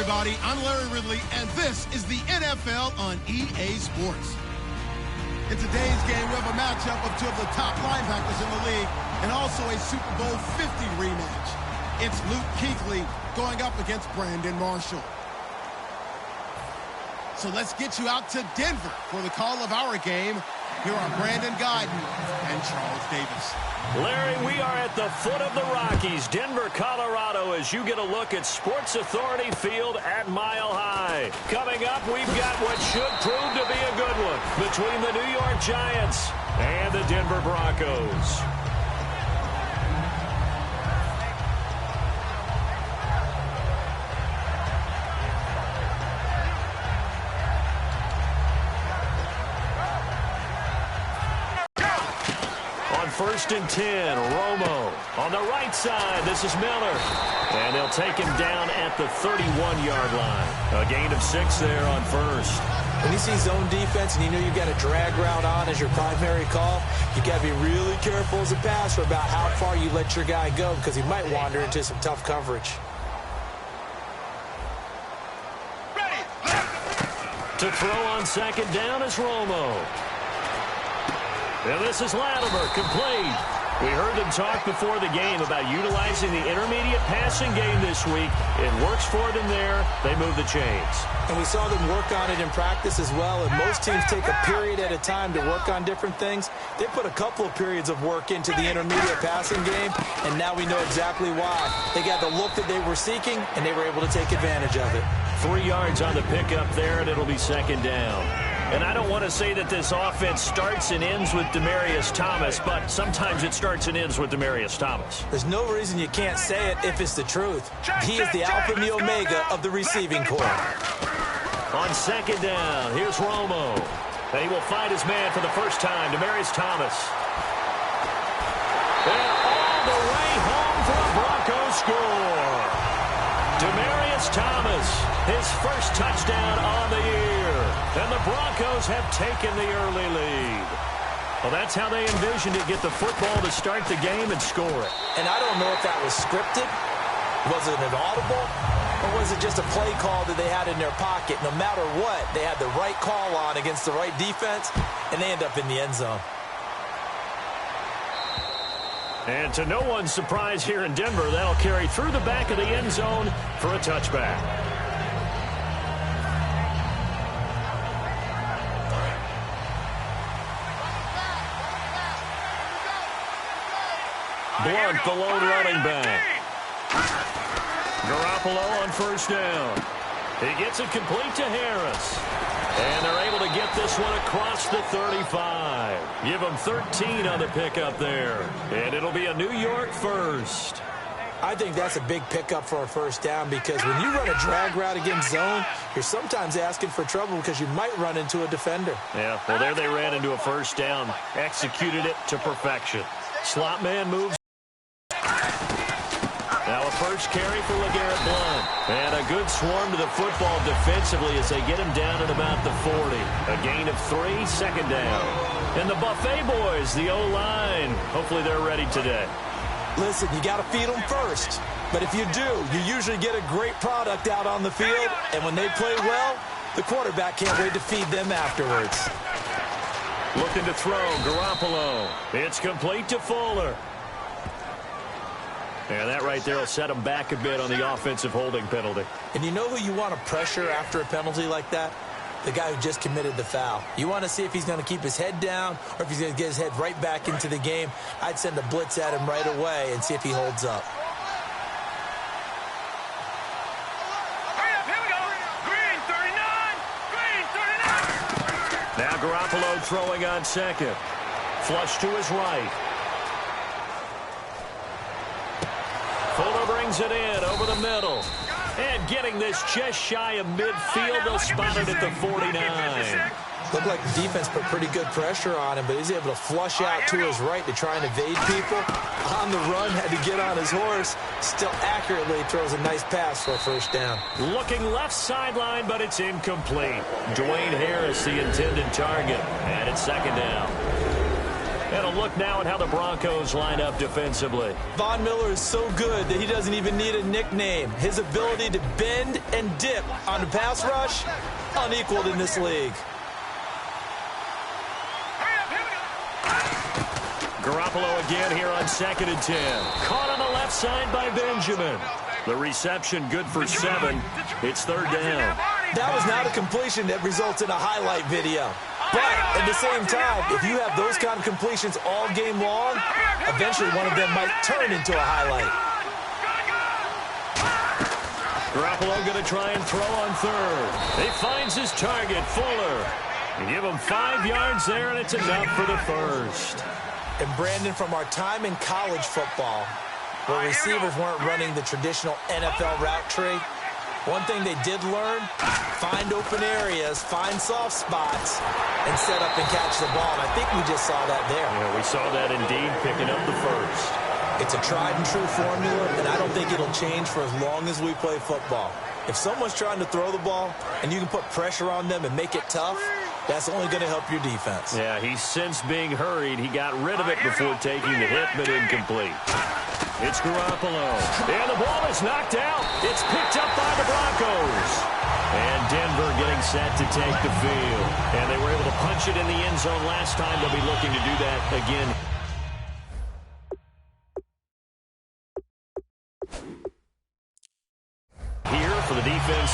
everybody. I'm Larry Ridley, and this is the NFL on EA Sports. In today's game, we have a matchup of two of the top linebackers in the league and also a Super Bowl 50 rematch. It's Luke Kuechly going up against Brandon Marshall. So let's get you out to Denver for the call of our game. Here are Brandon Guyton and Charles Davis. Larry, we are at the foot of the Rockies, Denver, Colorado, as you get a look at Sports Authority Field at Mile High. Coming up, we've got what should prove to be a good one between the New York Giants and the Denver Broncos. First and 10, Romo. On the right side, this is Miller. And they'll take him down at the 31-yard line. A gain of 6 there on first. When you see zone defense and you know you've got a drag route on as your primary call, you got to be really careful as a passer about how far you let your guy go because he might wander into some tough coverage. To throw on second down is Romo. And this is Latimer, complete. We heard them talk before the game about utilizing the intermediate passing game this week. It works for them there. They move the chains. And we saw them work on it in practice as well. And most teams take a period at a time to work on different things. They put a couple of periods of work into the intermediate passing game, and now we know exactly why. They got the look that they were seeking, and they were able to take advantage of it. 3 yards on the pickup there, and it'll be second down. And I don't want to say that this offense starts and ends with Demaryius Thomas, but sometimes it starts and ends with Demaryius Thomas. There's no reason you can't say it if it's the truth. He is the alpha and the omega of the receiving corps. On second down, here's Romo. And he will find his man for the first time, Demaryius Thomas. And all the way home for a Broncos score. Demaryius Thomas, his first touchdown on the year. And the Broncos have taken the early lead. Well, that's how they envisioned it, get the football to start the game and score it. And I don't know if that was scripted. Was it an audible? Or was it just a play call that they had in their pocket? No matter what, they had the right call on against the right defense, and they end up in the end zone. And to no one's surprise here in Denver, that'll carry through the back of the end zone for a touchback. Blunt, the lone running back. Garoppolo on first down. He gets it complete to Harris. And they're able to get this one across the 35. Give them 13 on the pickup there. And it'll be a New York first. I think that's a big pickup for a first down because when you run a drag route against zone, you're sometimes asking for trouble because you might run into a defender. Yeah, well, there they ran into a first down. Executed it to perfection. Slot man moves. Now a first carry for LeGarrette Blount. And a good swarm to the football defensively as they get him down at about the 40. A gain of 3, second down. And the Buffet boys, the O-line, hopefully they're ready today. Listen, you got to feed them first. But if you do, you usually get a great product out on the field. And when they play well, the quarterback can't wait to feed them afterwards. Looking to throw, Garoppolo. It's complete to Fuller. And that right there will set him back a bit on the offensive holding penalty. And you know who you want to pressure after a penalty like that? The guy who just committed the foul. You want to see if he's going to keep his head down or if he's going to get his head right back into the game. I'd send a blitz at him right away and see if he holds up. Here we go. Green 39. Now Garoppolo throwing on second. Flush to his right. Fuller brings it in over the middle. And getting this just shy of midfield, they'll spot it at the 49. Looked like the defense put pretty good pressure on him, but he's able to flush out to his right to try and evade people. On the run, had to get on his horse. Still accurately throws a nice pass for a first down. Looking left sideline, but it's incomplete. Dwayne Harris, the intended target, and it's second down. And a look now at how the Broncos line up defensively. Von Miller is so good that he doesn't even need a nickname. His ability to bend and dip on the pass rush, unequaled in this league. Garoppolo again here on 2nd and 10. Caught on the left side by Benjamin. The reception good for 7. It's 3rd down. That was not a completion that results in a highlight video. But at the same time, if you have those kind of completions all game long, eventually one of them might turn into a highlight. Garoppolo going to try and throw on 3rd. He finds his target, Fuller. They give him 5 yards there, and it's enough for the 1st. And Brandon, from our time in college football, where receivers weren't running the traditional NFL route tree, one thing they did learn, find open areas, find soft spots, and set up and catch the ball. And I think we just saw that there. Yeah, we saw that indeed, picking up the 1st. It's a tried and true formula, and I don't think it'll change for as long as we play football. If someone's trying to throw the ball and you can put pressure on them and make it tough, that's only going to help your defense. Yeah, he's since being hurried. He got rid of it before taking the hit, but incomplete. It's Garoppolo. And the ball is knocked out. It's picked up by the Broncos. And Denver getting set to take the field. And they were able to punch it in the end zone last time. They'll be looking to do that again. Here for the defense.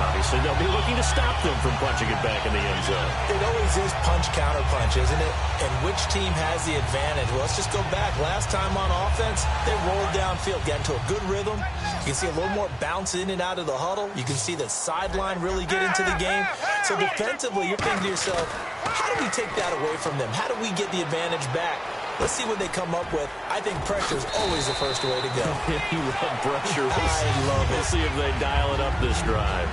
Obviously, they'll be looking to stop them from punching it back in the end zone. It always is punch-counter-punch, isn't it? And which team has the advantage? Well, let's just go back. Last time on offense, they rolled downfield, got into a good rhythm. You can see a little more bounce in and out of the huddle. You can see the sideline really get into the game. So defensively, you're thinking to yourself, how do we take that away from them? How do we get the advantage back? Let's see what they come up with. I think pressure is always the first way to go. You love pressure. I love it. We'll see if they dial it up this drive.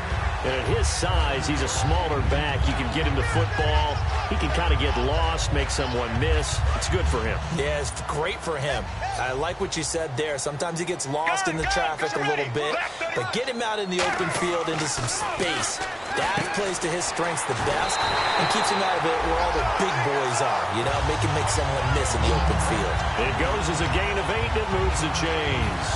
And at his size, he's a smaller back. You can get him to football. He can kind of get lost, make someone miss. It's good for him. Yeah, it's great for him. I like what you said there. Sometimes he gets lost in the traffic a little bit, but get him out in the open field into some space. That plays to his strengths the best and keeps him out of it where all the big boys are, you know, make someone miss in the open field. It goes as a gain of 8 and it moves the chains.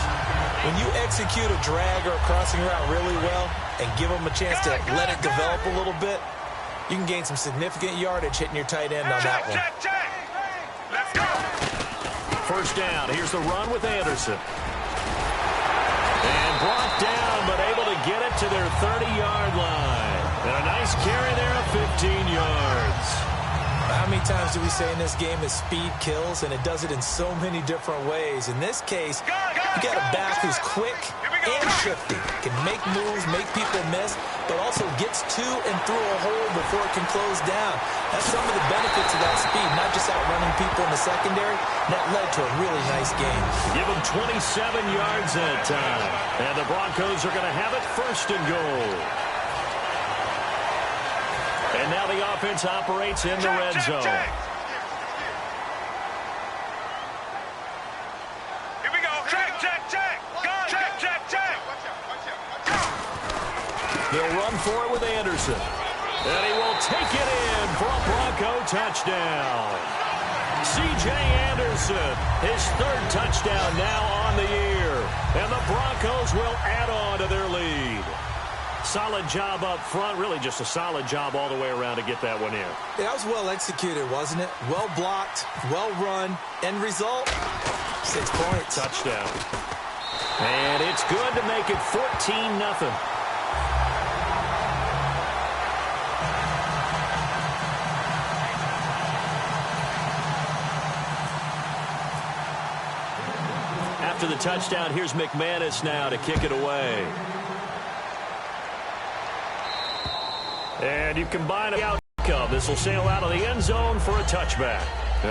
When you execute a drag or a crossing route really well and give them a chance to let it develop a little bit, you can gain some significant yardage hitting your tight end on that one. Let's go. 1st down. Here's the run with Anderson. And brought down, but able to get it to their 30-yard line. And a nice carry there of 15 yards. How many times do we say in this game is speed kills, and it does it in so many different ways. In this case, you got a back who's quick and shifty, can make moves, make people miss, but also gets to and through a hole before it can close down. That's some of the benefits of that speed, not just outrunning people in the secondary. That led to a really nice game. Give them 27 yards that time. And the Broncos are going to have it 1st and goal. And now the offense operates in the red zone. Here we go. Check. Go. Check. They'll run for it with Anderson. And he will take it in for a Bronco touchdown. C.J. Anderson, his 3rd touchdown now on the year. And the Broncos will add on to their lead. Solid job up front, really just a solid job all the way around to get that one in. That was well executed, wasn't it? Well blocked, well run. End result, 6 points. Touchdown. And it's good to make it 14-0. After the touchdown, here's McManus now to kick it away. And you combine the outcome. This will sail out of the end zone for a touchback.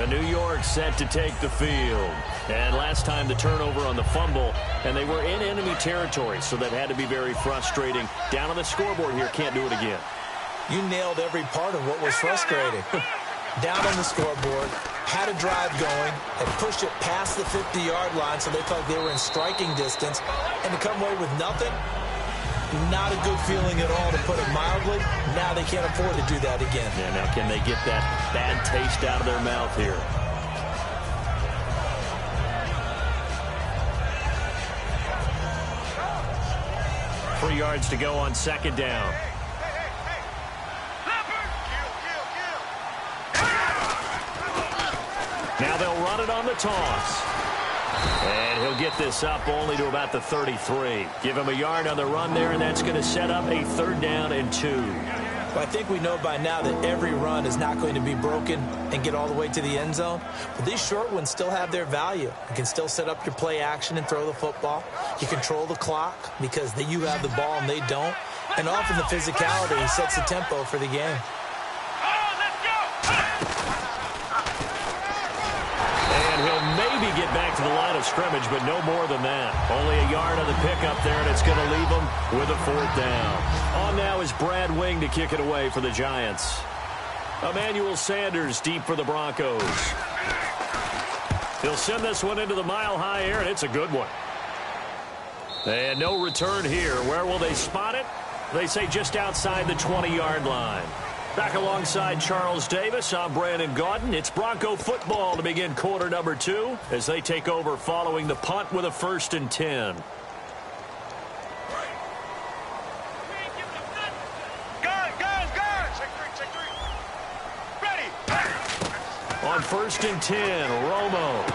New York set to take the field. And last time the turnover on the fumble, and they were in enemy territory, so that had to be very frustrating. Down on the scoreboard here, can't do it again. You nailed every part of what was frustrating. Down on the scoreboard, had a drive going, had pushed it past the 50-yard line so they felt they were in striking distance, and to come away with nothing, not a good feeling at all, to put it mildly. Now they can't afford to do that again. Yeah, now can they get that bad taste out of their mouth here? 3 yards to go on second down. Now they'll run it on the toss. And he'll get this up only to about the 33. Give him a yard on the run there, and that's going to set up a 3rd down and 2. Well, I think we know by now that every run is not going to be broken and get all the way to the end zone. But these short ones still have their value. You can still set up your play action and throw the football. You control the clock because you have the ball and they don't. And often the physicality sets the tempo for the game. He'll maybe get back to the line of scrimmage, but no more than that. Only a yard on the pickup there, and it's going to leave him with a 4th down. On now is Brad Wing to kick it away for the Giants. Emmanuel Sanders deep for the Broncos. He'll send this one into the mile-high air, and it's a good one. And no return here. Where will they spot it? They say just outside the 20-yard line. Back alongside Charles Davis, I'm Brandon Gaudin. It's Bronco football to begin quarter number 2 as they take over following the punt with a 1st and 10. On 1st and 10, Romo.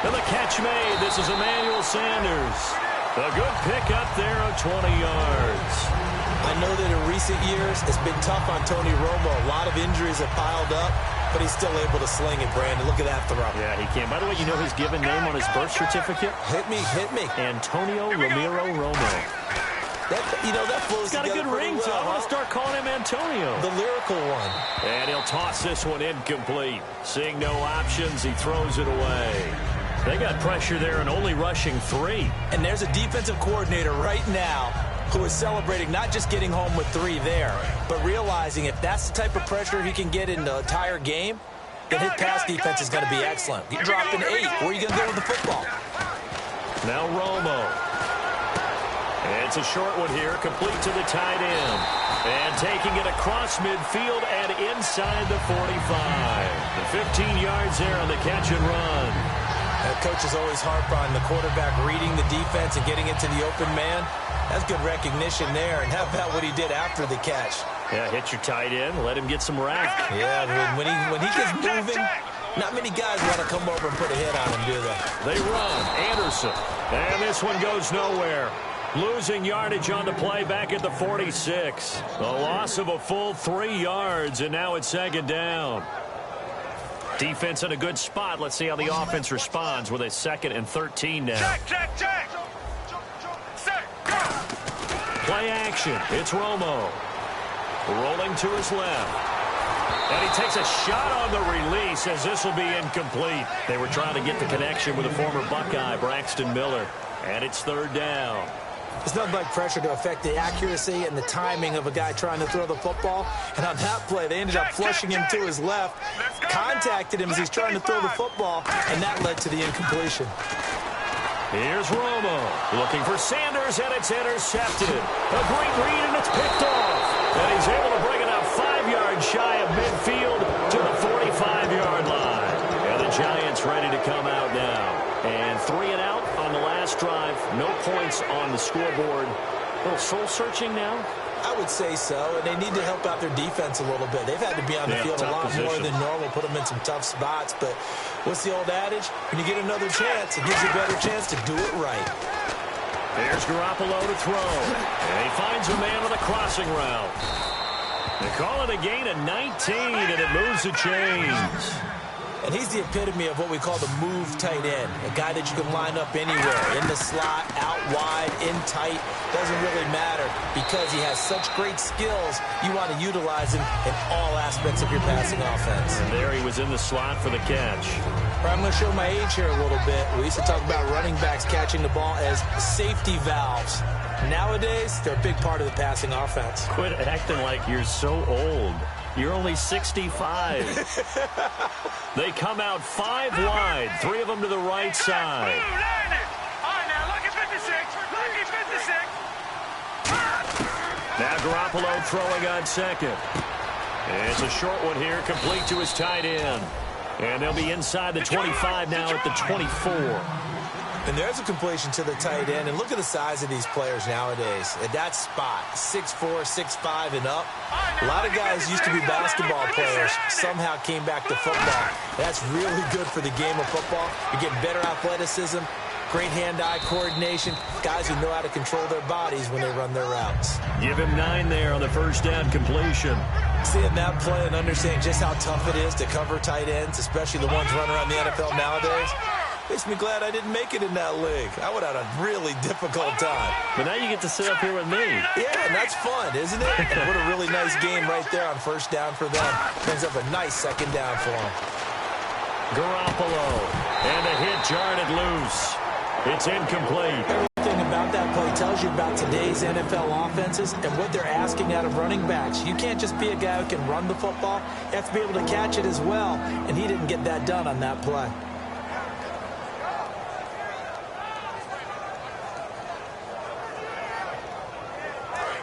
And the catch made. This is Emmanuel Sanders. A good pickup there of 20 yards. I know that in recent years, it's been tough on Tony Romo. A lot of injuries have piled up, but he's still able to sling it, Brandon. Look at that throw. Yeah, he can. By the way, you know his given name on his birth certificate? Hit me. Antonio Ramiro Romo. That flows He's got a good ring, so I want to start calling him Antonio. The lyrical one. And he'll toss this one incomplete. Seeing no options, he throws it away. They got pressure there and only rushing 3. And there's a defensive coordinator right now who is celebrating not just getting home with 3 there, but realizing if that's the type of pressure he can get in the entire game, then his pass defense is going to be excellent. You dropped an 8. Where are you going to go with the football? Now Romo. It's a short one here, complete to the tight end. And taking it across midfield and inside the 45. The 15 yards there on the catch and run. Coaches always harp on the quarterback reading the defense and getting it to the open man. That's good recognition there. And how about what he did after the catch? Yeah, hit your tight end, let him get some rap. Yeah, when he gets moving, not many guys want to come over and put a hit on him, do they? They run. Anderson. And this one goes nowhere. Losing yardage on the play back at the 46. A loss of a full 3 yards, and now it's 2nd down. Defense in a good spot. Let's see how the offense responds with a 2nd and 13 now. Check. Play action. It's Romo. Rolling to his left. And he takes a shot on the release as this will be incomplete. They were trying to get the connection with the former Buckeye, Braxton Miller. And it's 3rd down. It's nothing like pressure to affect the accuracy and the timing of a guy trying to throw the football. And on that play, they ended up flushing him to his left, contacted him as he's trying to throw the football, and that led to the incompletion. Here's Romo looking for Sanders, and it's intercepted. A great read, and it's picked off. And he's able to bring it out 5 yards shy of midfield to the 45-yard line. And the Giants ready to come out now. And 3 and out on the last drive. No points on the scoreboard. A little soul-searching now? I would say so, and they need to help out their defense a little bit. They've had to be on the field a lot more than normal, put them in some tough spots. But what's the old adage? When you get another chance, it gives you a better chance to do it right. There's Garoppolo to throw. And he finds a man on a crossing route. They call it a gain of 19, and it moves the chains. And he's the epitome of what we call the move tight end. A guy that you can line up anywhere, in the slot, out wide, in tight. Doesn't really matter because he has such great skills. You want to utilize him in all aspects of your passing offense. And there he was in the slot for the catch. I'm going to show my age here a little bit. We used to talk about running backs catching the ball as safety valves. Nowadays, they're a big part of the passing offense. Quit acting like you're so old. You're only 65. They come out 5 wide, 3 of them to the right side. Now Garoppolo throwing on second. It's a short one here, complete to his tight end. And they'll be inside the 25 now at the 24. And there's a completion to the tight end. And look at the size of these players nowadays. At that spot, 6'4", 6'5", and up. A lot of guys used to be basketball players, somehow came back to football. That's really good for the game of football. You get better athleticism, great hand-eye coordination, guys who know how to control their bodies when they run their routes. Give him 9 there on the first down completion. Seeing that play and understanding just how tough it is to cover tight ends, especially the ones running around the NFL nowadays, makes me glad I didn't make it in that league. I would have had a really difficult time. But now you get to sit up here with me. Yeah, and that's fun, isn't it? And what a really nice game right there on first down for them. Brings up a nice second down for them. Garoppolo. And the hit jarred it loose. It's incomplete. Everything about that play tells you about today's NFL offenses and what they're asking out of running backs. You can't just be a guy who can run the football. You have to be able to catch it as well. And he didn't get that done on that play.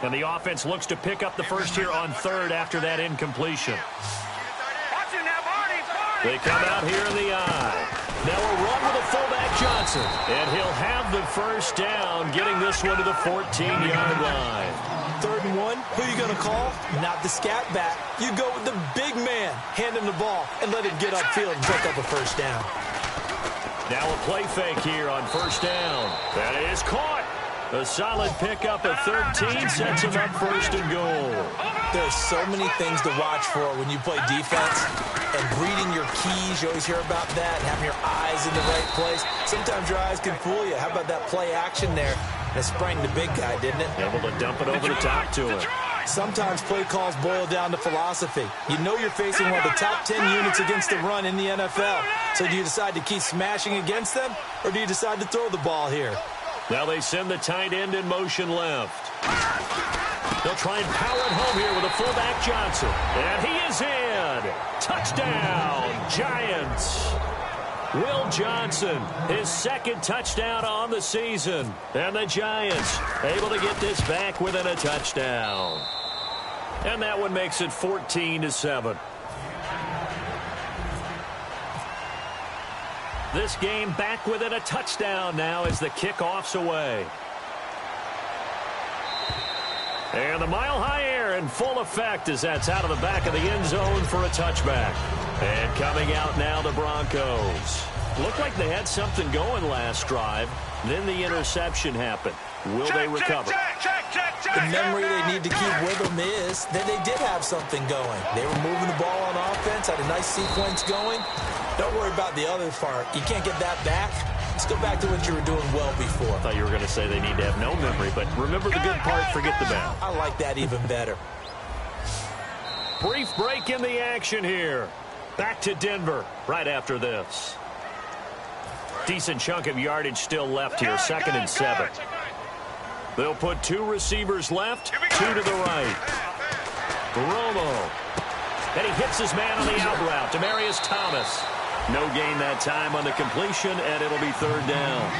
And the offense looks to pick up the first here on third after that incompletion. They come out here in the eye. Now a run with a fullback Johnson. And he'll have the first down, getting this one to the 14-yard line. 3rd and 1, who you going to call? Not the scat back. You go with the big man. Hand him the ball and let him get upfield and pick up a first down. Now a play fake here on first down. That is caught. A solid pickup of 13 sets him up first and goal. There's so many things to watch for when you play defense. And reading your keys, you always hear about that. Having your eyes in the right place. Sometimes your eyes can fool you. How about that play action there? And it sprang the big guy, didn't it? Able to dump it over the top to him. Sometimes play calls boil down to philosophy. You know you're facing one of the top 10 units against the run in the NFL. So do you decide to keep smashing against them, or do you decide to throw the ball here? Now they send the tight end in motion left. They'll try and power it home here with a fullback Johnson. And he is in. Touchdown, Giants. Will Johnson, his second touchdown on the season. And the Giants able to get this back within a touchdown. And that one makes it 14-7. This game back within a touchdown now as the kickoff's away. And the mile-high air in full effect as that's out of the back of the end zone for a touchback. And coming out now, the Broncos. Looked like they had something going last drive. Then the interception happened. Will they recover? The memory they need to keep with them is that they did have something going. They were moving the ball on offense, had a nice sequence going. Don't worry about the other part. You can't get that back. Let's go back to what you were doing well before. I thought you were going to say they need to have no memory, but remember the good part, forget the bad. I like that even better. Brief break in the action here. Back to Denver right after this. Decent chunk of yardage still left here, 2nd and 7. They'll put 2 receivers left, 2 to the right. Romo. And he hits his man on the out route, Demaryius Thomas. No gain that time on the completion, and it'll be 3rd down.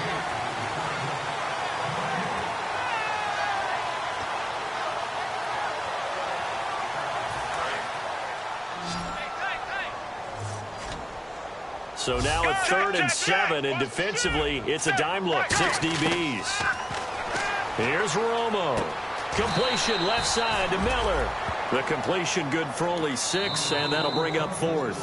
So now it's 3rd and 7, and defensively, it's a dime look, 6 DBs. Here's Romo. Completion left side to Miller. The completion good for only 6, and that'll bring up 4th.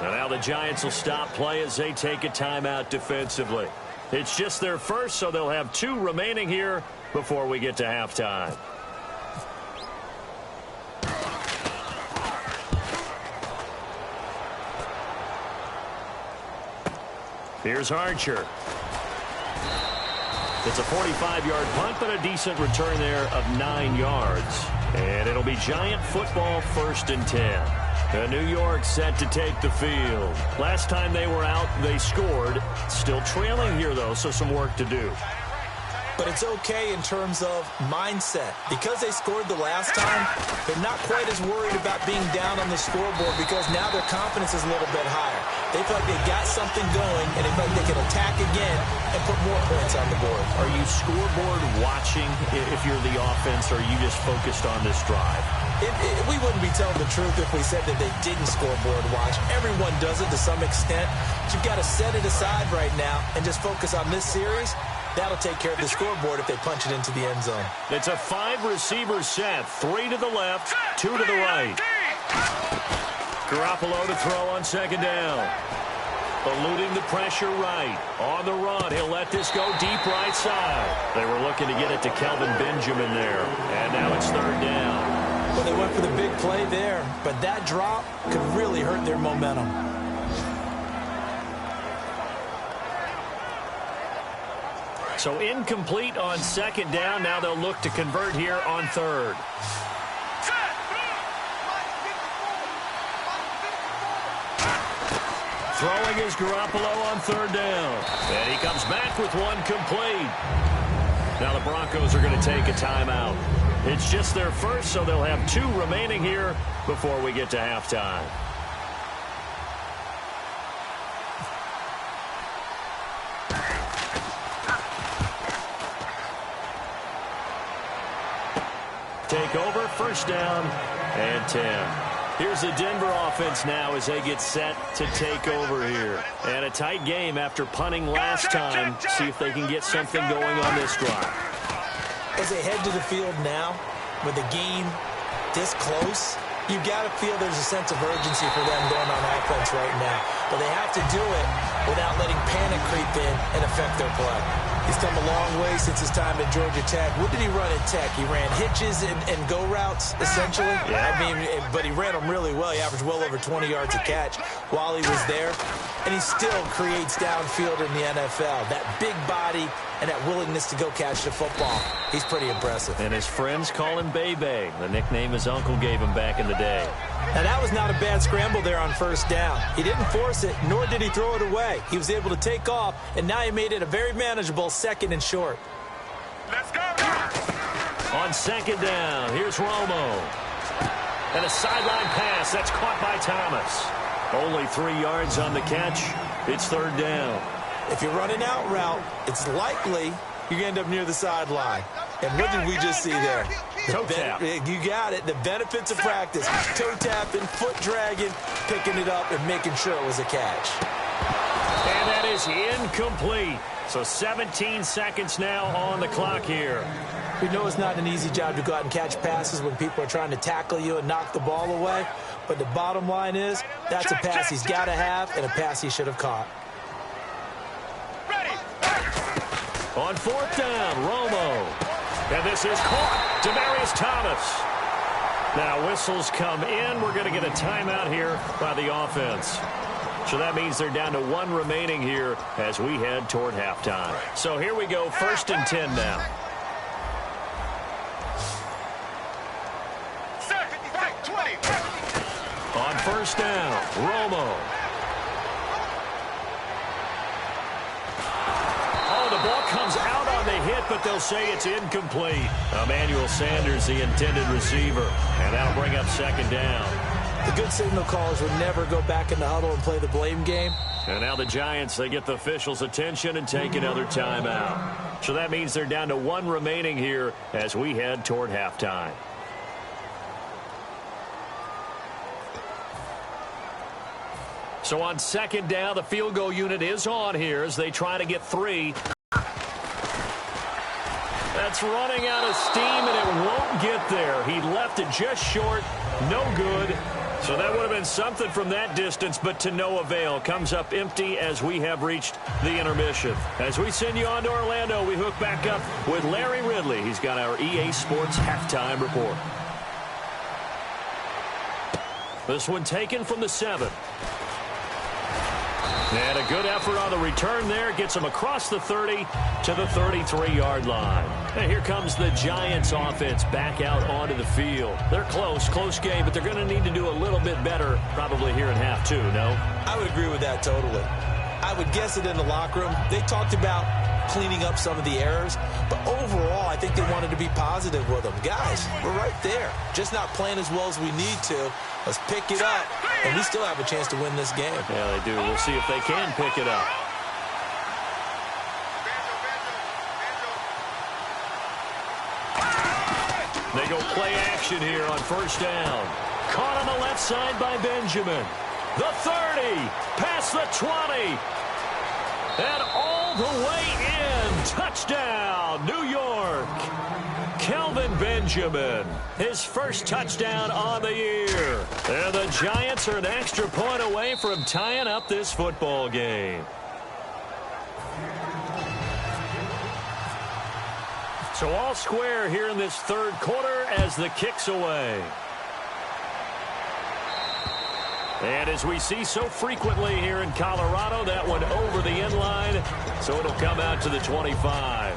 And now the Giants will stop play as they take a timeout defensively. It's just their first, so they'll have 2 remaining here before we get to halftime. Here's Archer. It's a 45-yard punt, but a decent return there of 9 yards. And it'll be Giant football, 1st and 10. New York set to take the field. Last time they were out, they scored. Still trailing here, though, so some work to do. But it's okay in terms of mindset. Because they scored the last time, they're not quite as worried about being down on the scoreboard because now their confidence is a little bit higher. They feel like they got something going, and they feel like they can attack again and put more points on the board. Are you scoreboard watching if you're the offense, or are you just focused on this drive? We wouldn't be telling the truth if we said that they didn't scoreboard watch. Everyone does it to some extent. But you've got to set it aside right now and just focus on this series. That'll take care of the scoreboard if they punch it into the end zone. It's a 5-receiver set. 3 to the left, 2 to the right. Garoppolo to throw on second down. Eluding the pressure right. On the run, he'll let this go deep right side. They were looking to get it to Kelvin Benjamin there. And now it's third down. Well, they went for the big play there, but that drop could really hurt their momentum. So incomplete on second down. Now they'll look to convert here on third. Throwing is Garoppolo on third down. And he comes back with one complete. Now the Broncos are going to take a timeout. It's just their first, so they'll have 2 remaining here before we get to halftime. Take over, first down, and 10. Here's the Denver offense now as they get set to take over here. And a tight game after punting last time. See if they can get something going on this drive. As they head to the field now, with the game this close, you've got to feel there's a sense of urgency for them going on offense right now. But they have to do it without letting panic creep in and affect their play. He's come a long way since his time at Georgia Tech. What did he run at Tech? He ran hitches and go routes, essentially. Yeah. I mean, but he ran them really well. He averaged well over 20 yards a catch while he was there. And he still creates downfield in the NFL. That big body and that willingness to go catch the football. He's pretty impressive. And his friends call him Bebe, the nickname his uncle gave him back in the day. Now, that was not a bad scramble there on first down. He didn't force it, nor did he throw it away. He was able to take off, and now he made it a very manageable second and short. Let's go. On second down, here's Romo. And a sideline pass. That's caught by Thomas. Only 3 yards on the catch. It's third down. If you're running out route, it's likely you're going to end up near the sideline. And what did we just see there? Toe tap. You got it. The benefits of practice. Toe tapping, foot dragging, picking it up, and making sure it was a catch. And that is incomplete. So 17 seconds now on the clock here. We know it's not an easy job to go out and catch passes when people are trying to tackle you and knock the ball away. But the bottom line is, that's a pass he's got to have and a pass he should have caught. On fourth down, Romo. And this is caught. Demaryius Thomas. Now whistles come in. We're going to get a timeout here by the offense. So that means they're down to 1 remaining here as we head toward halftime. So here we go, 1st and 10 now. On first down, Romo. Oh, the ball comes out on the hit, but they'll say it's incomplete. Emmanuel Sanders, the intended receiver, and that'll bring up second down. The good signal callers would never go back in the huddle and play the blame game. And now the Giants, they get the officials' attention and take another timeout. So that means they're down to 1 remaining here as we head toward halftime. So on second down, the field goal unit is on here as they try to get 3. That's running out of steam, and it won't get there. He left it just short. No good. So that would have been something from that distance, but to no avail. Comes up empty as we have reached the intermission. As we send you on to Orlando, we hook back up with Larry Ridley. He's got our EA Sports halftime report. This one taken from the 7. And a good effort on the return there. Gets him across the 30 to the 33-yard line. And here comes the Giants offense back out onto the field. They're close game, but they're going to need to do a little bit better probably here in half 2, no? I would agree with that totally. I would guess it in the locker room. They talked about cleaning up some of the errors. But overall, I think they wanted to be positive with them. Guys, we're right there. Just not playing as well as we need to. Let's pick it up, and we still have a chance to win this game. Yeah, they do. We'll see if they can pick it up. They go play action here on first down. Caught on the left side by Benjamin. The 30, past the 20, and all the way in. Touchdown, New York. Kelvin Benjamin, his first touchdown on the year. And the Giants are an extra point away from tying up this football game. So all square here in this third quarter as the kick's away. And as we see so frequently here in Colorado, that one over the end line, so it'll come out to the 25.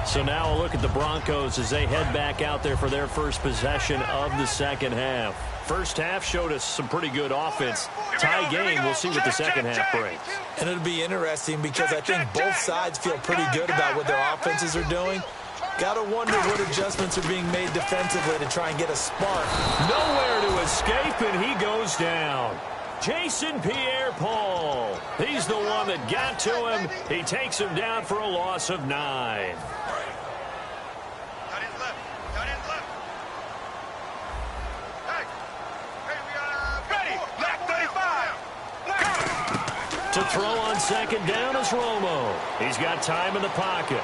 So now a look at the Broncos as they head back out there for their first possession of the second half. First half showed us some pretty good offense. Tie game, we'll see what the second half brings. And it'll be interesting because I think both sides feel pretty good about what their offenses are doing. Got to wonder what adjustments are being made defensively to try and get a spark. Nowhere to escape, and he goes down. Jason Pierre-Paul. He's the one that got to him. He takes him down for a loss of 9. To throw on second down is Romo. He's got time in the pocket.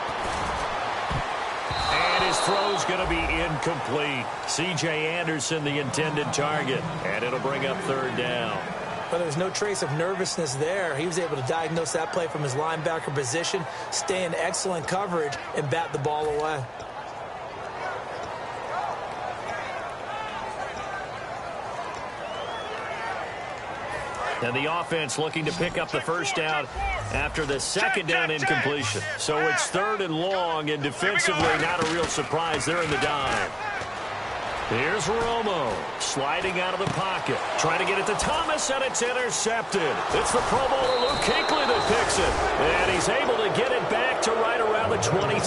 And his throw's going to be incomplete. C.J. Anderson, the intended target. And it'll bring up third down. But there's no trace of nervousness there. He was able to diagnose that play from his linebacker position, stay in excellent coverage, and bat the ball away. And the offense looking to pick up the first down after the second down incompletion. So it's third and long, and defensively not a real surprise. They're in the dime. Here's Romo sliding out of the pocket, trying to get it to Thomas, and it's intercepted. It's the Pro Bowler Luke Kuechly that picks it, and he's able to get it back to right around the 27.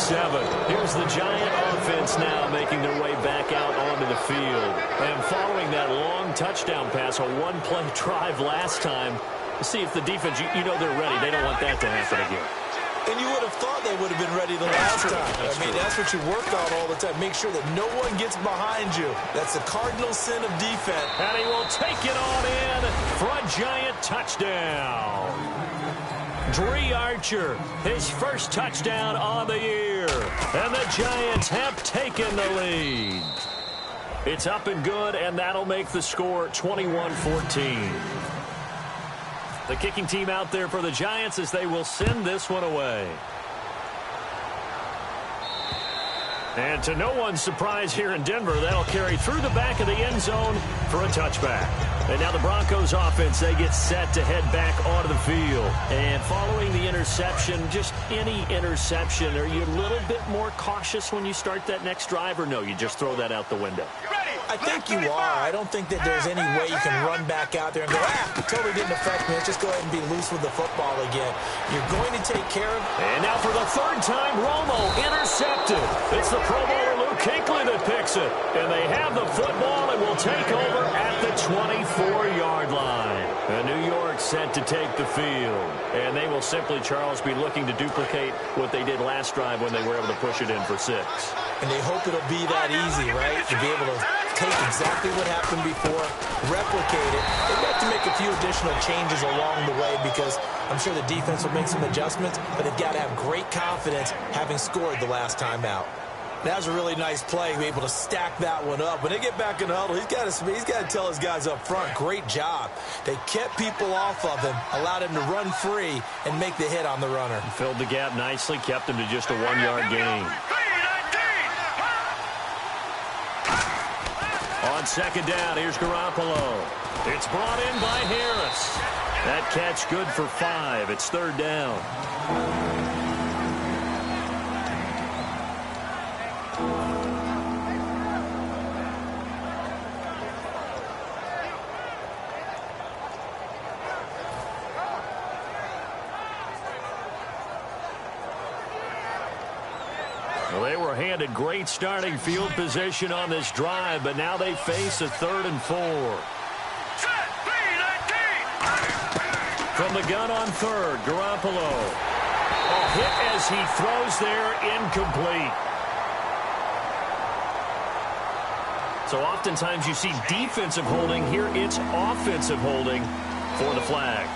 Here's the Giant offense now making their way back out onto the field. And following that long touchdown pass, a one-play drive last time, see if the defense, you know they're ready. They don't want that to happen again. And you would have thought they would have been ready the last time. That's what you work on all the time. Make sure that no one gets behind you. That's the cardinal sin of defense. And he will take it on in for a Giant touchdown. Dree Archer, his first touchdown on the year. And the Giants have taken the lead. It's up and good, and that'll make the score 21-14. The kicking team out there for the Giants as they will send this one away. And to no one's surprise here in Denver, that'll carry through the back of the end zone for a touchback. And now the Broncos offense, they get set to head back onto the field. And following the interception, just any interception, are you a little bit more cautious when you start that next drive, or no, you just throw that out the window? I think you are. I don't think that there's any way you can run back out there and go, it totally didn't affect me. Let's just go ahead and be loose with the football again. You're going to take care of it. And now for the third time, Romo intercepted. It's the Pro Bowler Luke Kuechly that picks it. And they have the football and will take over at the 24-yard line. And New York set to take the field. And they will simply, Charles, be looking to duplicate what they did last drive when they were able to push it in for 6. And they hope it'll be that easy, right? To be able to take exactly what happened before, replicate it. They've got to make a few additional changes along the way because I'm sure the defense will make some adjustments, but they've got to have great confidence having scored the last time out. That was a really nice play, be able to stack that one up. When they get back in the huddle, he's got to tell his guys up front, great job. They kept people off of him, allowed him to run free and make the hit on the runner. Filled the gap nicely, kept him to just a 1-yard gain. On second down, here's Garoppolo. It's brought in by Harris. That catch good for 5. It's third down. had a great starting field position on this drive, but now they face a 3rd and 4. From the gun on 3rd, Garoppolo. A hit as he throws there, incomplete. So oftentimes you see defensive holding. Here it's offensive holding for the flag.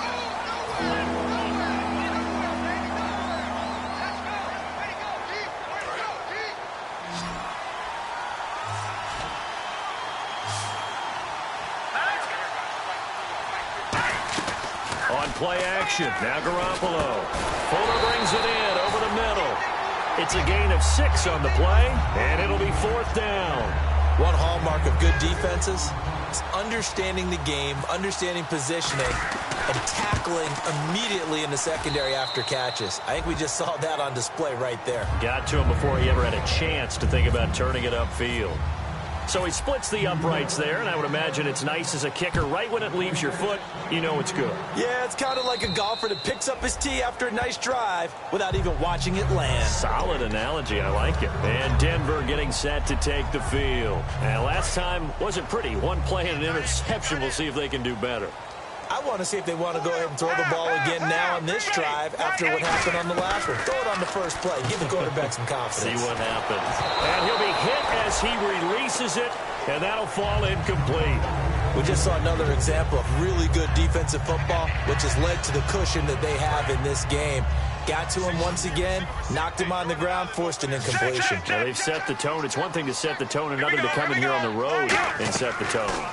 On play action, now Garoppolo. Fuller brings it in over the middle. It's a gain of 6 on the play, and it'll be 4th down. One hallmark of good defenses is understanding the game, understanding positioning, and tackling immediately in the secondary after catches. I think we just saw that on display right there. Got to him before he ever had a chance to think about turning it upfield. So he splits the uprights there, and I would imagine it's nice as a kicker. Right when it leaves your foot, you know it's good. Yeah, it's kind of like a golfer that picks up his tee after a nice drive without even watching it land. Solid analogy. I like it. And Denver getting set to take the field. And last time wasn't pretty. One play and an interception. We'll see if they can do better. I want to see if they want to go ahead and throw the ball again now on this drive after what happened on the last one. Throw it on the first play. Give the quarterback some confidence. See what happens. And he'll be hit as he releases it, and that'll fall incomplete. We just saw another example of really good defensive football, which has led to the cushion that they have in this game. Got to him once again, knocked him on the ground, forced an incompletion. Now they've set the tone. It's one thing to set the tone, another to come in here on the road and set the tone.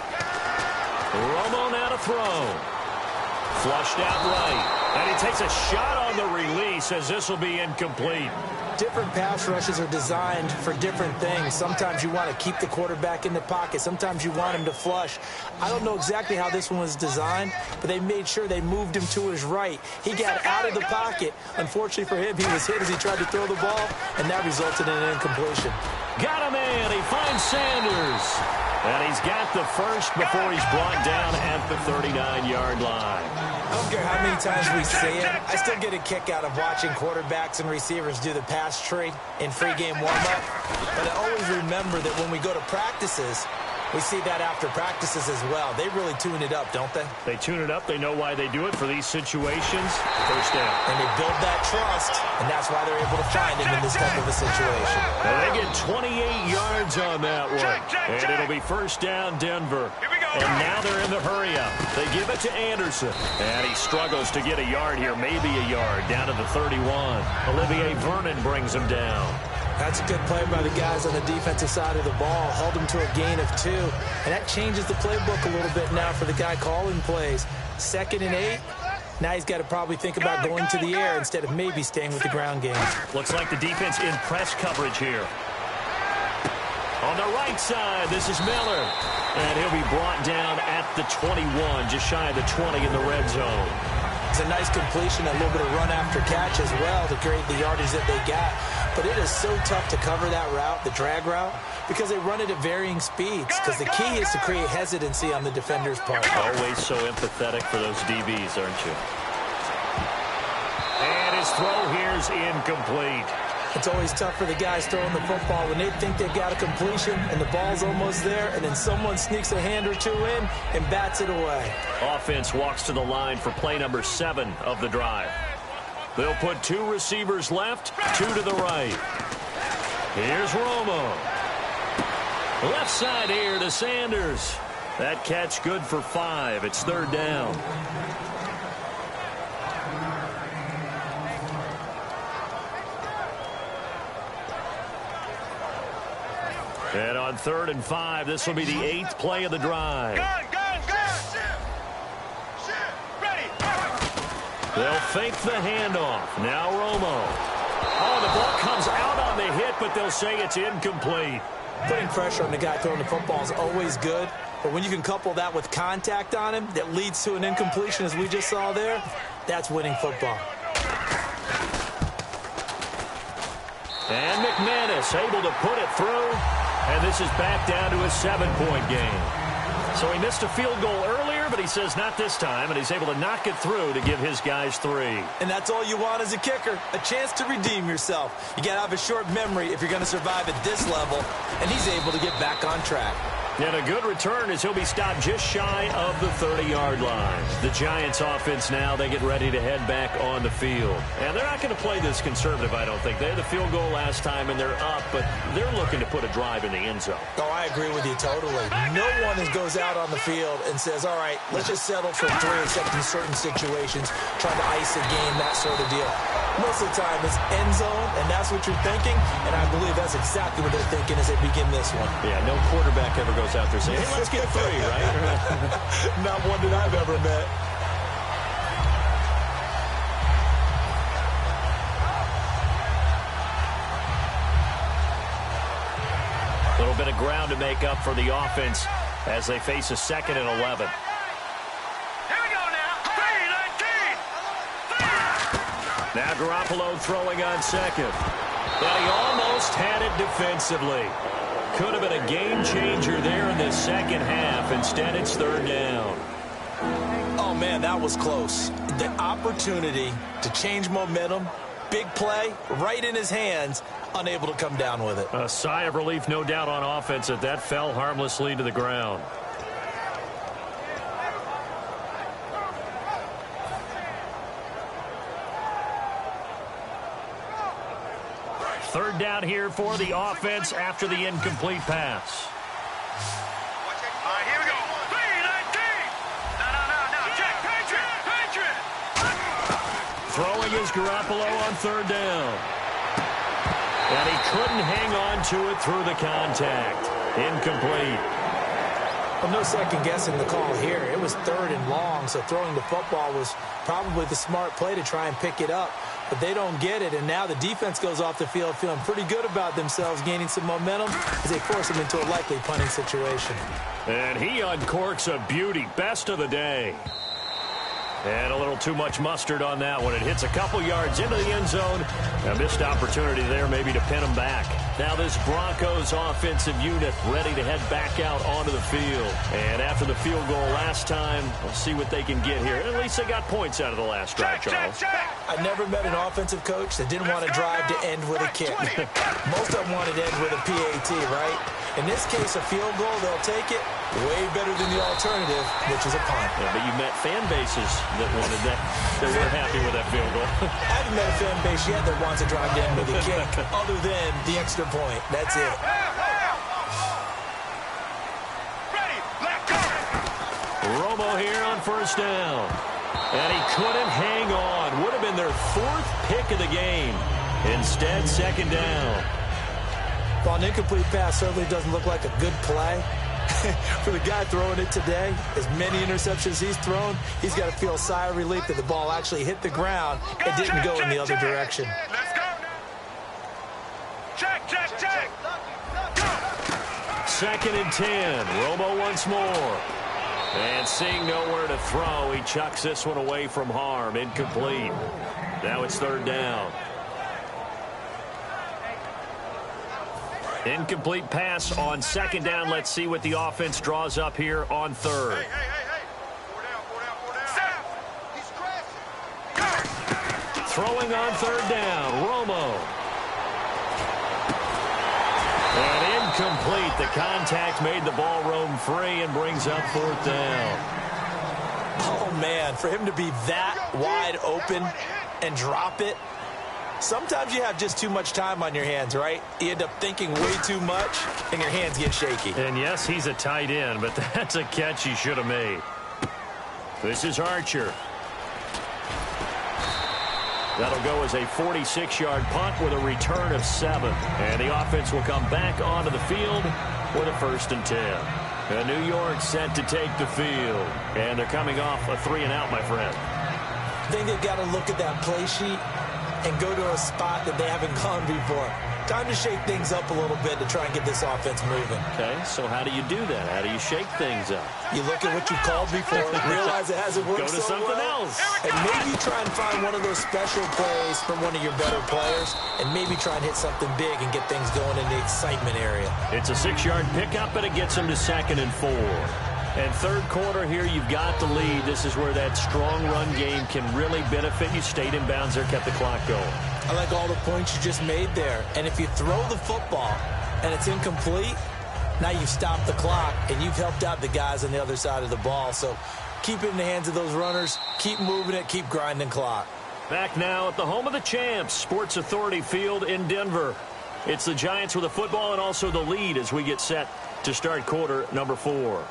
Romo now to throw. Flushed out right. And he takes a shot on the release as this will be incomplete. Different pass rushes are designed for different things. Sometimes you want to keep the quarterback in the pocket. Sometimes you want him to flush. I don't know exactly how this one was designed, but they made sure they moved him to his right. He got out of the pocket. Unfortunately for him, he was hit as he tried to throw the ball, and that resulted in an incompletion. Got him in. He finds Sanders. And he's got the first before he's brought down at the 39-yard line. I don't care how many times we say it, I still get a kick out of watching quarterbacks and receivers do the pass tree in pregame warm-up. But I always remember that when we go to practices, we see that after practices as well. They really tune it up, don't they? They tune it up. They know why they do it for these situations. First down. And they build that trust, and that's why they're able to find him in this type of a situation. Well, they get 28 yards on that one. And it'll be first down, Denver. And now they're in the hurry-up. They give it to Anderson. And he struggles to get a yard here, maybe a yard, down to the 31. Olivier Vernon brings him down. That's a good play by the guys on the defensive side of the ball. Held him to a gain of 2. And that changes the playbook a little bit now for the guy calling plays. 2nd and 8. Now he's got to probably think about going to the air instead of maybe staying with the ground game. Looks like the defense in press coverage here. On the right side, this is Miller. And he'll be brought down at the 21, just shy of the 20 in the red zone. It's a nice completion, a little bit of run after catch as well to create the yardage that they got. But it is so tough to cover that route, the drag route, because they run it at varying speeds. Because the key is to create hesitancy on the defender's part. Always so empathetic for those DBs, aren't you? And his throw here's incomplete. It's always tough for the guys throwing the football when they think they've got a completion and the ball's almost there, and then someone sneaks a hand or two in and bats it away. Offense walks to the line for play number 7 of the drive. They'll put 2 receivers left, 2 to the right. Here's Romo. Left side here to Sanders. That catch good for 5. It's 3rd down. And on 3rd and 5, this will be the 8th play of the drive. Gun! Ready! They'll fake the handoff. Now Romo. Oh, the ball comes out on the hit, but they'll say it's incomplete. Putting pressure on the guy throwing the football is always good, but when you can couple that with contact on him that leads to an incompletion, as we just saw there, that's winning football. And McManus able to put it through, and this is back down to a 7-point game. So he missed a field goal earlier. here, but he says not this time, and he's able to knock it through to give his guys 3. And that's all you want as a kicker, a chance to redeem yourself. You got to have a short memory if you're going to survive at this level, and he's able to get back on track. And a good return as he'll be stopped just shy of the 30-yard line. The Giants offense now, they get ready to head back on the field. And they're not going to play this conservative, I don't think. They had the field goal last time, and they're up, but they're looking to put a drive in the end zone. Oh, I agree with you totally. No one goes out on the field and says, all right, let's just settle for 3 except in certain situations, trying to ice a game, that sort of deal. Most of the time, it's end zone, and that's what you're thinking, and I believe that's exactly what they're thinking as they begin this one. Yeah, no quarterback ever goes out there saying, hey, let's get 3, right? Not one that I've ever met. A little bit of ground to make up for the offense as they face a 2nd and 11. Now Garoppolo throwing on 2nd. And he almost had it defensively. Could have been a game changer there in the second half. Instead, it's 3rd down. Oh, man, that was close. The opportunity to change momentum, big play, right in his hands, unable to come down with it. A sigh of relief, no doubt, on offense that fell harmlessly to the ground. Third down here for the offense after the incomplete pass. All right, here we go. 3-19. No. Check. Patriot. Throwing is Garoppolo on 3rd down. And he couldn't hang on to it through the contact. Incomplete. Well, no second guessing the call here. It was 3rd and long, so throwing the football was probably the smart play to try and pick it up. But they don't get it, and now the defense goes off the field feeling pretty good about themselves, gaining some momentum as they force them into a likely punting situation. And he uncorks a beauty. Best of the day. And a little too much mustard on that one. It hits a couple yards into the end zone. A missed opportunity there maybe to pin him back. Now this Broncos offensive unit ready to head back out onto the field. And after the field goal last time, we'll see what they can get here. At least they got points out of the last drive, Charles. I never met an offensive coach that didn't want to drive to end with a kick. Most of them wanted to end with a PAT, right? In this case, a field goal, they'll take it. Way better than the alternative, which is a punt. Yeah, but you met fan bases that wanted that. They weren't happy with that field goal. I haven't met a fan base yet that wants to drive to end with a kick other than the extra point. That's it. Ready, let go. Romo here on 1st down. And he couldn't hang on. Would have been their 4th pick of the game. Instead, 2nd down. Well, an incomplete pass certainly doesn't look like a good play. For the guy throwing it today, as many interceptions he's thrown, he's got to feel a sigh of relief that the ball actually hit the ground and didn't go in the other direction. Let's go. Check. Go. 2nd and 10. Romo once more. And seeing nowhere to throw, he chucks this one away from harm. Incomplete. Now it's 3rd down. Incomplete pass on 2nd down. Let's see what the offense draws up here on 3rd. Hey. 4 down. He's Throwing on 3rd down. Romo. And incomplete. The contact made the ball roam free and brings up 4th down. Oh, man, for him to be that wide open and drop it. Sometimes you have just too much time on your hands, right? You end up thinking way too much, and your hands get shaky. And yes, he's a tight end, but that's a catch he should have made. This is Archer. That'll go as a 46-yard punt with a return of 7. And the offense will come back onto the field with a 1st and 10. And New York set to take the field. And they're coming off a 3-and-out, my friend. I think they've got to look at that play sheet and go to a spot that they haven't gone before. Time to shake things up a little bit to try and get this offense moving. Okay, so how do you do that? How do you shake things up? You look at what you called before, realize it hasn't worked Go to so something well, else. and maybe try and find one of those special plays from one of your better players, and maybe try and hit something big and get things going in the excitement area. It's a 6-yard pickup, and it gets them to 2nd and 4. And third quarter here, you've got the lead. This is where that strong run game can really benefit you. Stayed in bounds there, kept the clock going. I like all the points you just made there. And if you throw the football and it's incomplete, now you've stopped the clock and you've helped out the guys on the other side of the ball. So keep it in the hands of those runners. Keep moving it. Keep grinding clock. Back now at the home of the champs, Sports Authority Field in Denver. It's the Giants with the football and also the lead as we get set to start quarter number 4.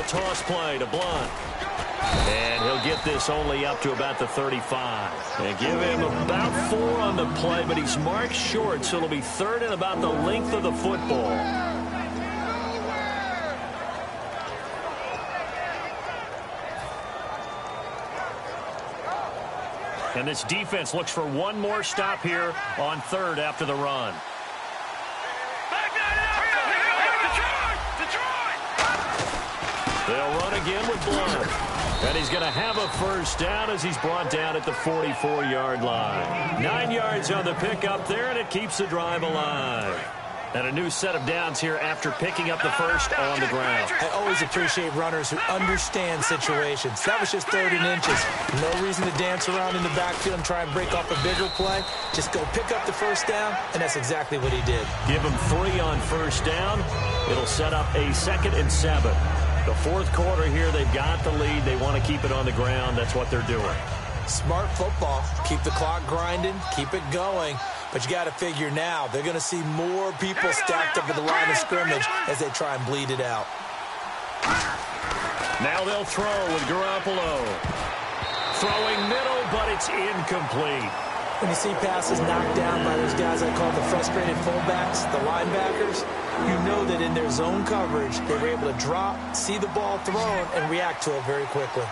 Toss play to Blunt. And he'll get this only up to about the 35. And give him about 4 on the play, but he's marked short, so it'll be third and about the length of the football. And this defense looks for one more stop here on third after the run. They'll run again with Blunt. And he's going to have a first down as he's brought down at the 44-yard line. 9 yards on the pickup there, and it keeps the drive alive. And a new set of downs here after picking up the first on the ground. I always appreciate runners who understand situations. That was just 3rd and inches. No reason to dance around in the backfield and try and break off a bigger play. Just go pick up the first down, and that's exactly what he did. Give him 3 on first down. It'll set up a 2nd and 7. The fourth quarter here, they've got the lead. They want to keep it on the ground. That's what they're doing. Smart football. Keep the clock grinding. Keep it going. But you got to figure now, they're going to see more people stacked up at the line of scrimmage as they try and bleed it out. Now they'll throw with Garoppolo. Throwing middle, but it's incomplete. When you see passes knocked down by those guys I call the frustrated fullbacks, the linebackers, you know that in their zone coverage, they were able to drop, see the ball thrown, and react to it very quickly.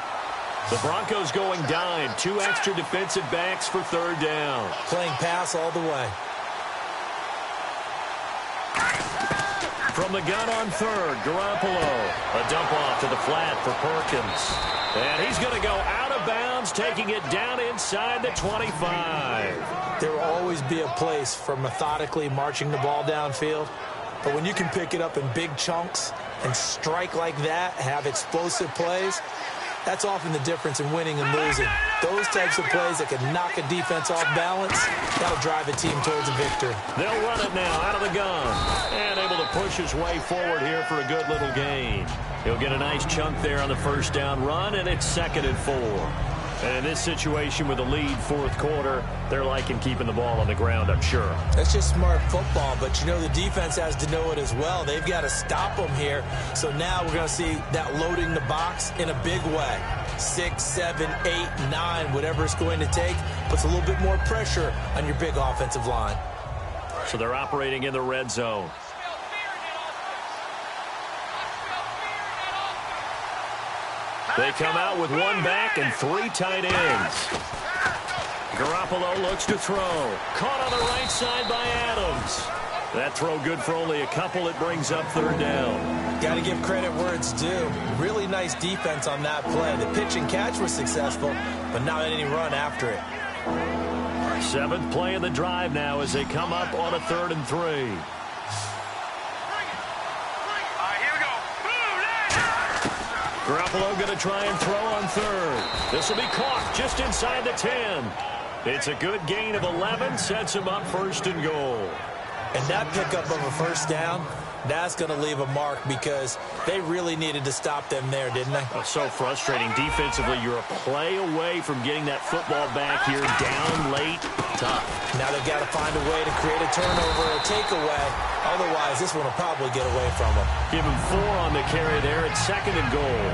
The Broncos going dime. 2 extra defensive backs for third down. Playing pass all the way. From the gun on third, Garoppolo. A dump off to the flat for Perkins. And he's going to go out of bounds, taking it down inside the 25. There will always be a place for methodically marching the ball downfield. But when you can pick it up in big chunks and strike like that, have explosive plays, that's often the difference in winning and losing. Those types of plays that can knock a defense off balance, that'll drive a team towards a victory. They'll run it now out of the gun. And able to push his way forward here for a good little gain. He'll get a nice chunk there on the first down run, and it's 2nd and 4. And in this situation with the lead fourth quarter, they're liking keeping the ball on the ground, I'm sure. That's just smart football, but you know the defense has to know it as well. They've got to stop them here. So now we're going to see that loading the box in a big way. 6, 7, 8, 9, whatever it's going to take, puts a little bit more pressure on your big offensive line. So they're operating in the red zone. They come out with 1 back and 3 tight ends. Garoppolo looks to throw. Caught on the right side by Adams. That throw good for only a couple. It brings up third down. Got to give credit where it's due. Really nice defense on that play. The pitch and catch was successful, but not any run after it. 7th play of the drive now as they come up on a 3rd and 3. Garoppolo going to try and throw on third. This will be caught just inside the 10. It's a good gain of 11, sets him up 1st and goal. And that pickup of a first down, that's going to leave a mark because they really needed to stop them there, didn't they? Oh, so frustrating. Defensively, you're a play away from getting that football back here down late. Tough. Now they've got to find a way to create a turnover or a takeaway. Otherwise, this one will probably get away from them. Give him 4 on the carry there at 2nd and goal.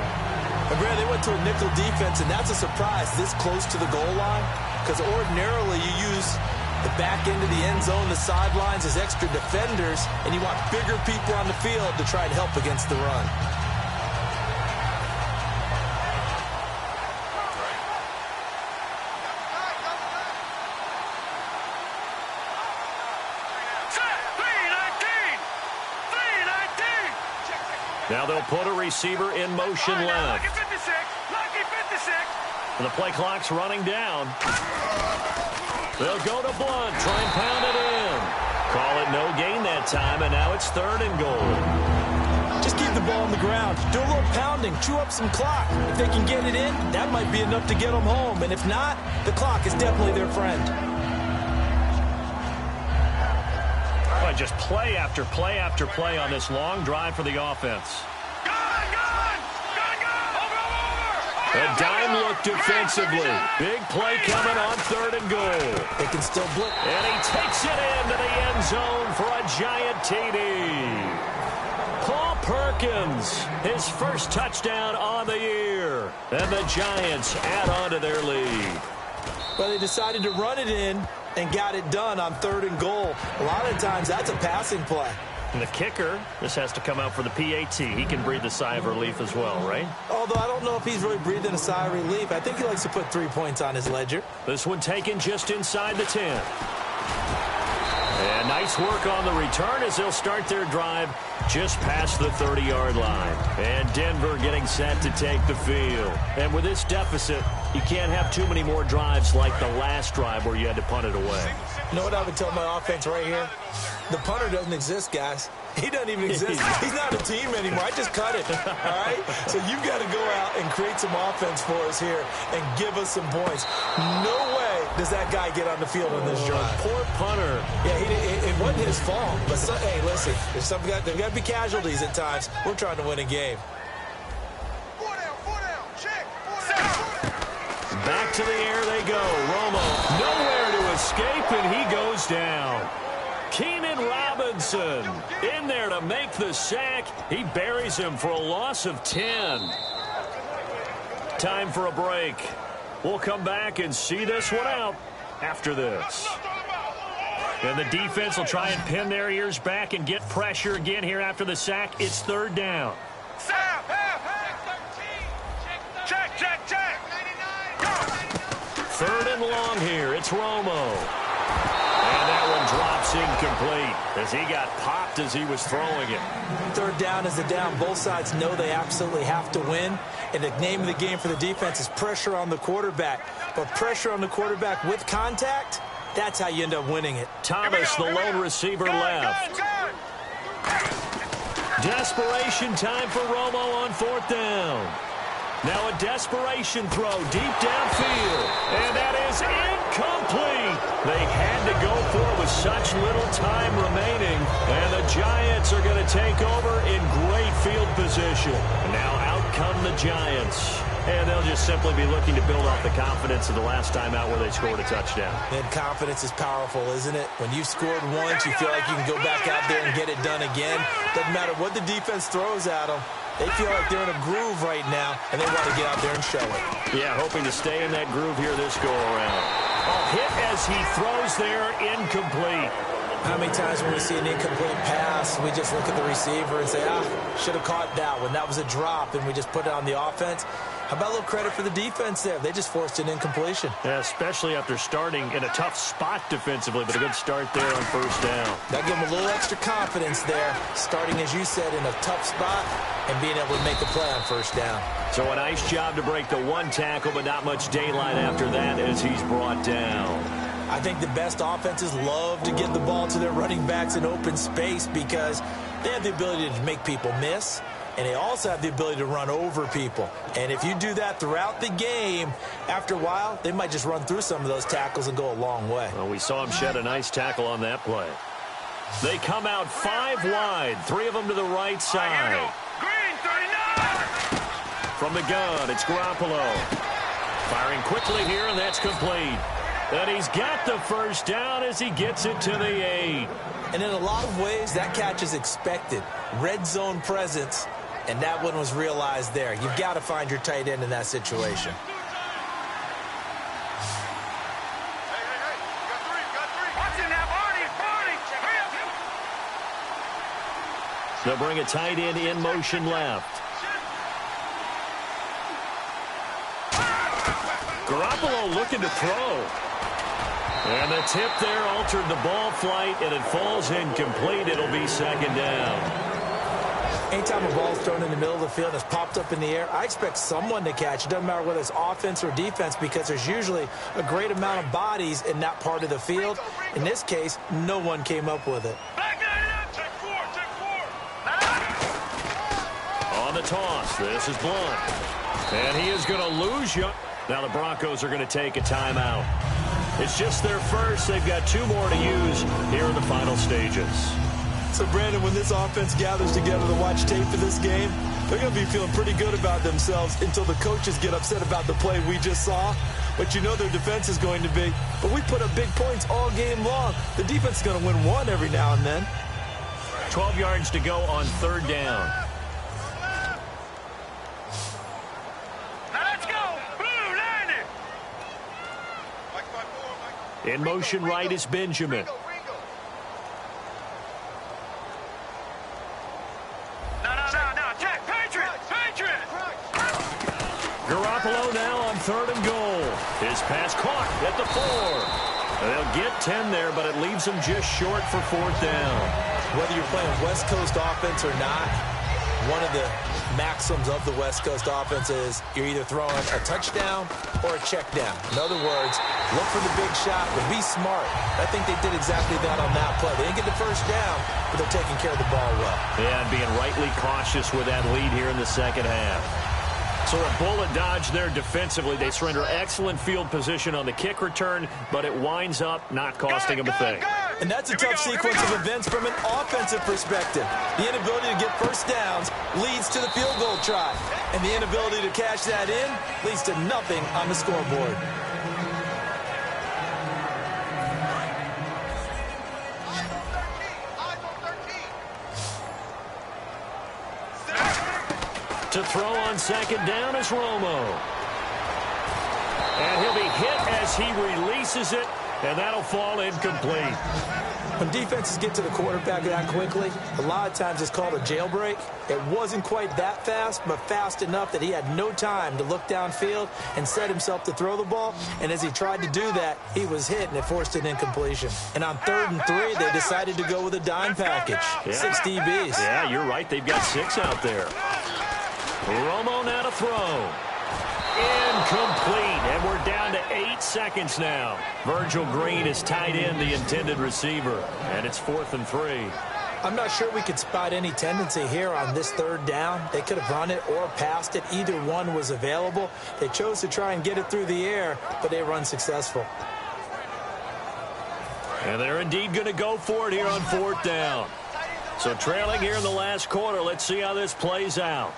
And Brad, they went to a nickel defense, and that's a surprise this close to the goal line, because ordinarily you use the back end of the end zone, the sidelines as extra defenders, and you want bigger people on the field to try and help against the run. Now they'll put a receiver in motion left. Lucky 56. Lucky 56. And the play clock's running down. They'll go to Blunt, try and pound it in. Call it no gain that time, and now it's 3rd and goal. Just keep the ball on the ground. Do a little pounding. Chew up some clock. If they can get it in, that might be enough to get them home. And if not, the clock is definitely their friend. Just play after play after play on this long drive for the offense. A dime look defensively. Big play coming on 3rd and goal. They can still blitz. And he takes it into the end zone for a giant TD. Paul Perkins, his first touchdown on the year. And the Giants add on to their lead. But they decided to run it in and got it done on 3rd and goal. A lot of times that's a passing play. And the kicker, this has to come out for the PAT. He can breathe a sigh of relief as well, right? Although I don't know if he's really breathing a sigh of relief. I think he likes to put 3 points on his ledger. This one taken just inside the 10. And nice work on the return as they'll start their drive just past the 30-yard line. And Denver getting set to take the field. And with this deficit, you can't have too many more drives like the last drive where you had to punt it away. You know what I would tell my offense right here? The punter doesn't exist, guys. He doesn't even exist. He's not a team anymore. I just cut it, all right? So you've got to go out and create some offense for us here and give us some points. No way does that guy get on the field on this drive. Poor punter. Yeah, it wasn't his fault. But, hey, listen, there's there's got to be casualties at times. We're trying to win a game. Back to the air they go. Romo nowhere to escape, and he goes down. Keenan Robinson in there to make the sack. He buries him for a loss of 10. Time for a break. We'll come back and see this one out after this. And the defense will try and pin their ears back and get pressure again here after the sack. It's 3rd down. Check, check, check. 3rd and long here. It's Romo. And that one drops incomplete as he got popped as he was throwing it. 3rd down is a down. Both sides know they absolutely have to win. And the name of the game for the defense is pressure on the quarterback. But pressure on the quarterback with contact, that's how you end up winning it. Thomas, the lone receiver, left. Desperation time for Romo on 4th down. Now a desperation throw deep downfield. And that is incomplete. They had to go for it with such little time remaining. And the Giants are going to take over in great field position. Now out come the Giants. And they'll just simply be looking to build off the confidence of the last time out where they scored a touchdown. And confidence is powerful, isn't it? When you've scored once, you feel like you can go back out there and get it done again. Doesn't matter what the defense throws at them. They feel like they're in a groove right now, and they want to get out there and show it. Yeah, hoping to stay in that groove here this go-around. Hit as he throws there, incomplete. How many times when we see an incomplete pass, we just look at the receiver and say, should have caught that one. That was a drop, and we just put it on the offense. How about a little credit for the defense there? They just forced an incompletion. Yeah, especially after starting in a tough spot defensively, but a good start there on 1st down. That gave them a little extra confidence there, starting, as you said, in a tough spot and being able to make a play on 1st down. So a nice job to break the one tackle, but not much daylight after that as he's brought down. I think the best offenses love to get the ball to their running backs in open space because they have the ability to make people miss, and they also have the ability to run over people. And if you do that throughout the game, after a while, they might just run through some of those tackles and go a long way. Well, we saw him shed a nice tackle on that play. They come out 5 wide, 3 of them to the right side. Green 39. From the gun, it's Garoppolo. Firing quickly here, and that's complete. And he's got the 1st down as he gets it to the 8. And in a lot of ways, that catch is expected. Red zone presence. And that one was realized there. You've got to find your tight end in that situation. They'll bring a tight end in motion left. Garoppolo looking to throw. And the tip there altered the ball flight, and it falls incomplete. It'll be second down. Anytime a ball's thrown in the middle of the field and it's popped up in the air, I expect someone to catch. It doesn't matter whether it's offense or defense, because there's usually a great amount of bodies in that part of the field. In this case, no one came up with it. On the toss, this is Blunt. And he is going to lose you. Now the Broncos are going to take a timeout. It's just their first. They've got 2 more to use here in the final stages. So, Brandon, when this offense gathers together to watch tape for this game, they're going to be feeling pretty good about themselves until the coaches get upset about the play we just saw. But you know their defense is going to be. But we put up big points all game long. The defense is going to win one every now and then. 12 yards to go on 3rd down. In motion right is Benjamin. Garoppolo now on 3rd and goal. His pass caught at the 4. They'll get 10 there, but it leaves them just short for 4th down. Whether you're playing West Coast offense or not, one of the maxims of the West Coast offense is you're either throwing a touchdown or a check down. In other words, look for the big shot, but be smart. I think they did exactly that on that play. They didn't get the first down, but they're taking care of the ball well. Yeah, and being rightly cautious with that lead here in the second half. So a bullet dodge there defensively. They surrender excellent field position on the kick return, but it winds up not costing them a thing. And that's a tough sequence of events from an offensive perspective. The inability to get first downs leads to the field goal try. And the inability to cash that in leads to nothing on the scoreboard. To throw on 2nd down is Romo. And he'll be hit as he releases it, and that'll fall incomplete. When defenses get to the quarterback that quickly, a lot of times it's called a jailbreak. It wasn't quite that fast, but fast enough that he had no time to look downfield and set himself to throw the ball. And as he tried to do that, he was hit, and it forced an incompletion. And on 3rd and 3, they decided to go with a dime package. Yeah. 6 DBs. Yeah, you're right. They've got 6 out there. Romo now to throw. Incomplete, and we're down to 8 seconds now. Virgil Green is tied in the intended receiver, and it's 4th and 3. I'm not sure we could spot any tendency here on this 3rd down. They could have run it or passed it. Either one was available. They chose to try and get it through the air, but they were unsuccessful. And they're indeed going to go for it here on 4th down. So trailing here in the last quarter, let's see how this plays out.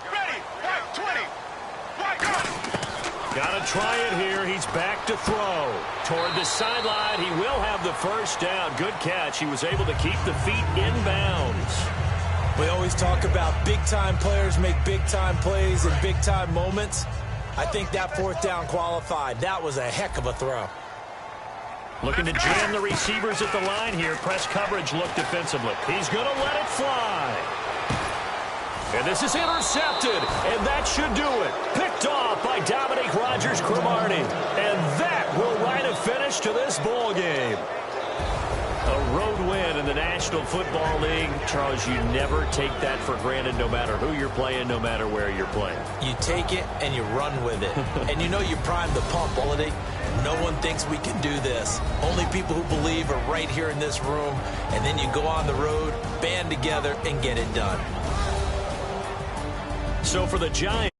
Got to try it here. He's back to throw. Toward the sideline, he will have the first down. Good catch. He was able to keep the feet in bounds. We always talk about big-time players make big-time plays in big-time moments. I think that 4th down qualified. That was a heck of a throw. Looking to jam the receivers at the line here. Press coverage look defensively. He's going to let it fly. And this is intercepted, and that should do it. Picked off by Dominique Rodgers-Cromartie. And that will write a finish to this ball game. A road win in the National Football League. Charles, you never take that for granted no matter who you're playing, no matter where you're playing. You take it and you run with it. And you know you prime the pump, Holiday. No one thinks we can do this. Only people who believe are right here in this room. And then you go on the road, band together, and get it done. So for the Giants.